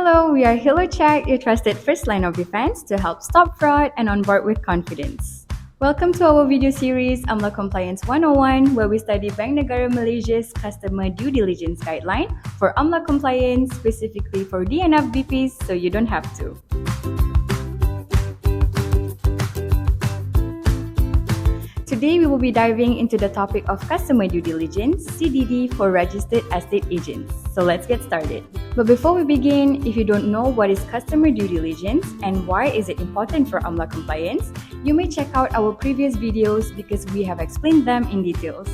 Hello, we are HaloCheck, your trusted first line of defense to help stop fraud and onboard with confidence. Welcome to our video series AMLA Compliance 101, where we study Bank Negara Malaysia's Customer Due Diligence Guideline for AMLA Compliance, specifically for DNF BPs, so you don't have to. Today, we will be diving into the topic of Customer Due Diligence, CDD, for registered estate agents. So let's get started. But before we begin, if you don't know what is Customer Due Diligence and why is it important for AMLA Compliance, you may check out our previous videos because we have explained them in details.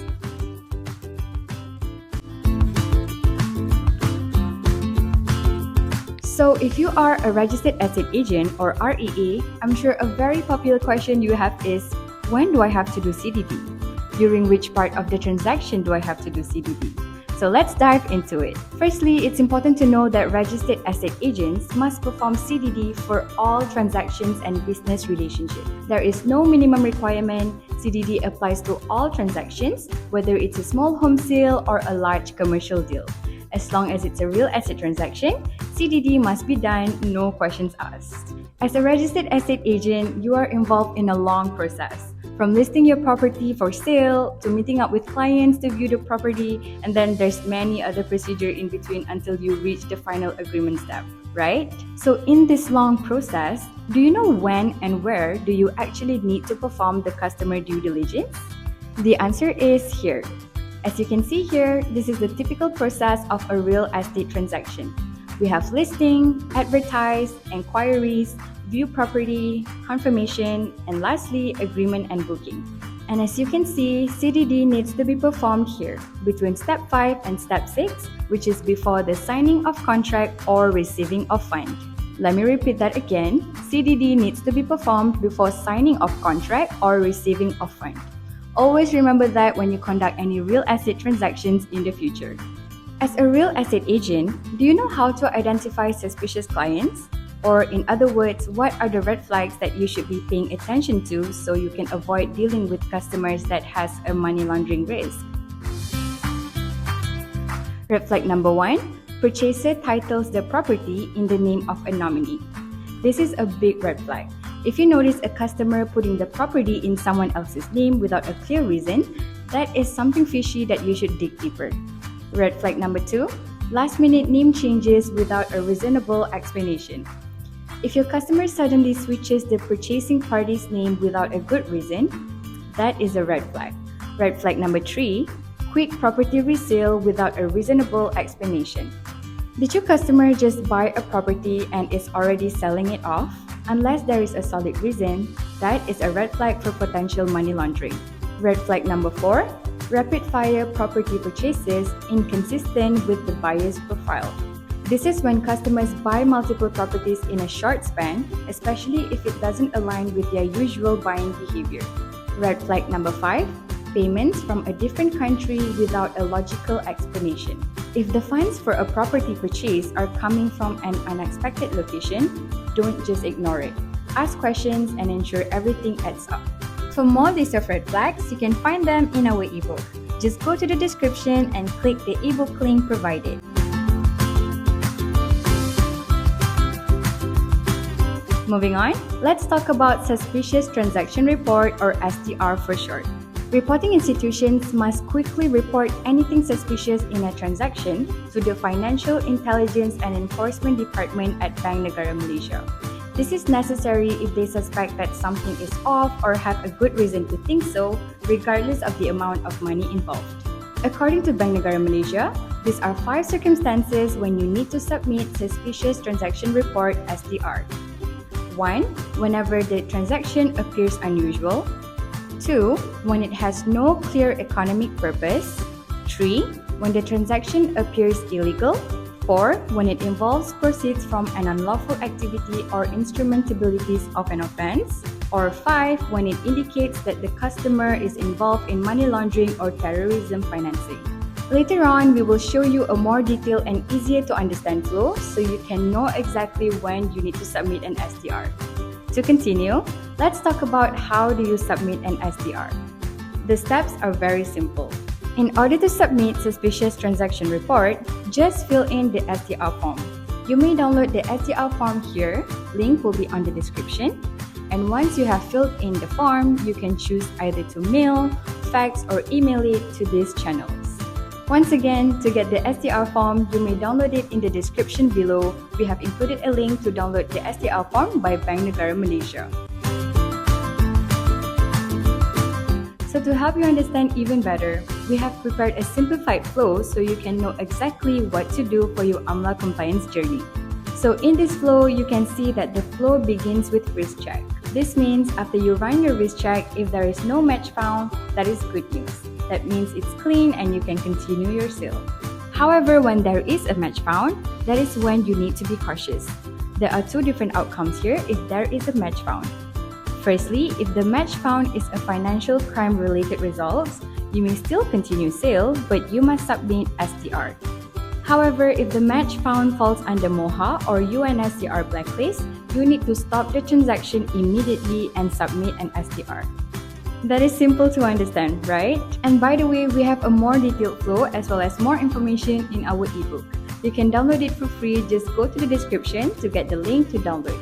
So if you are a registered estate agent or REA, I'm sure a very popular question you have is, when do I have to do CDD? During which part of the transaction do I have to do CDD? So let's dive into it. Firstly, it's important to know that registered estate agents must perform CDD for all transactions and business relationships. There is no minimum requirement. CDD applies to all transactions, whether it's a small home sale or a large commercial deal. As long as it's a real estate transaction, CDD must be done, no questions asked. As a registered estate agent, you are involved in a long process. From listing your property for sale, to meeting up with clients to view the property, and then there's many other procedures in between until you reach the final agreement step, right? So in this long process, do you know when and where do you actually need to perform the customer due diligence? The answer is here. As you can see here, this is the typical process of a real estate transaction. We have listing, advertise, inquiries, view property, confirmation, and lastly, agreement and booking. And as you can see, CDD needs to be performed here between step 5 and step 6, which is before the signing of contract or receiving of fund. Let me repeat that again. CDD needs to be performed before signing of contract or receiving of fund. Always remember that when you conduct any real estate transactions in the future. As a real estate agent, do you know how to identify suspicious clients? Or in other words, what are the red flags that you should be paying attention to so you can avoid dealing with customers that has a money laundering risk? Red flag number 1, purchaser titles the property in the name of a nominee. This is a big red flag. If you notice a customer putting the property in someone else's name without a clear reason, that is something fishy that you should dig deeper. Red flag number 2, last-minute name changes without a reasonable explanation. If your customer suddenly switches the purchasing party's name without a good reason, that is a red flag. Red flag number 3, quick property resale without a reasonable explanation. Did your customer just buy a property and is already selling it off? Unless there is a solid reason, that is a red flag for potential money laundering. Red flag number 4, rapid-fire property purchases inconsistent with the buyer's profile. This is when customers buy multiple properties in a short span, especially if it doesn't align with their usual buying behavior. Red flag number 5, payments from a different country without a logical explanation. If the funds for a property purchase are coming from an unexpected location, don't just ignore it. Ask questions and ensure everything adds up. For more list of red flags, you can find them in our ebook. Just go to the description and click the ebook link provided. Moving on, let's talk about Suspicious Transaction Report or STR for short. Reporting institutions must quickly report anything suspicious in a transaction to the Financial Intelligence and Enforcement Department at Bank Negara Malaysia. This is necessary if they suspect that something is off or have a good reason to think so, regardless of the amount of money involved. According to Bank Negara Malaysia, these are 5 circumstances when you need to submit Suspicious Transaction Report STR. 1. Whenever the transaction appears unusual. 2. When it has no clear economic purpose. 3. When the transaction appears illegal. 4. When it involves proceeds from an unlawful activity or instrumentalities of an offense. Or 5. When it indicates that the customer is involved in money laundering or terrorism financing. Later on, we will show you a more detailed and easier to understand flow so you can know exactly when you need to submit an STR. To continue, let's talk about how do you submit an STR. The steps are very simple. In order to submit Suspicious Transaction Report, just fill in the STR form. You may download the SDR form here, link will be on the description. And once you have filled in the form, you can choose either to mail, fax, or email it to these channels. Once again, to get the SDR form, you may download it in the description below. We have included a link to download the SDR form by Bank Negara Malaysia. So to help you understand even better, we have prepared a simplified flow so you can know exactly what to do for your AMLA compliance journey. So in this flow, you can see that the flow begins with risk check. This means after you run your risk check, if there is no match found, that is good news. That means it's clean and you can continue your sale. However, when there is a match found, that is when you need to be cautious. There are two different outcomes here if there is a match found. Firstly, if the match found is a financial crime related results, you may still continue sale, but you must submit STR. However, if the match found falls under MOHA or UNSCR blacklist, you need to stop the transaction immediately and submit an STR. That is simple to understand, right? And by the way, we have a more detailed flow as well as more information in our ebook. You can download it for free, just go to the description to get the link to download.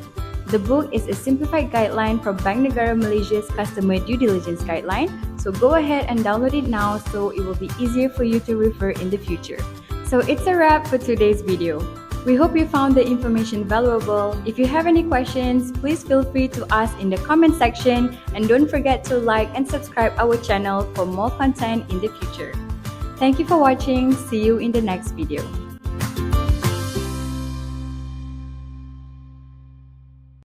The book is a simplified guideline from Bank Negara Malaysia's Customer Due Diligence Guideline, so go ahead and download it now so it will be easier for you to refer in the future. So it's a wrap for today's video. We hope you found the information valuable. If you have any questions, please feel free to ask in the comment section, and don't forget to like and subscribe our channel for more content in the future. Thank you for watching. See you in the next video.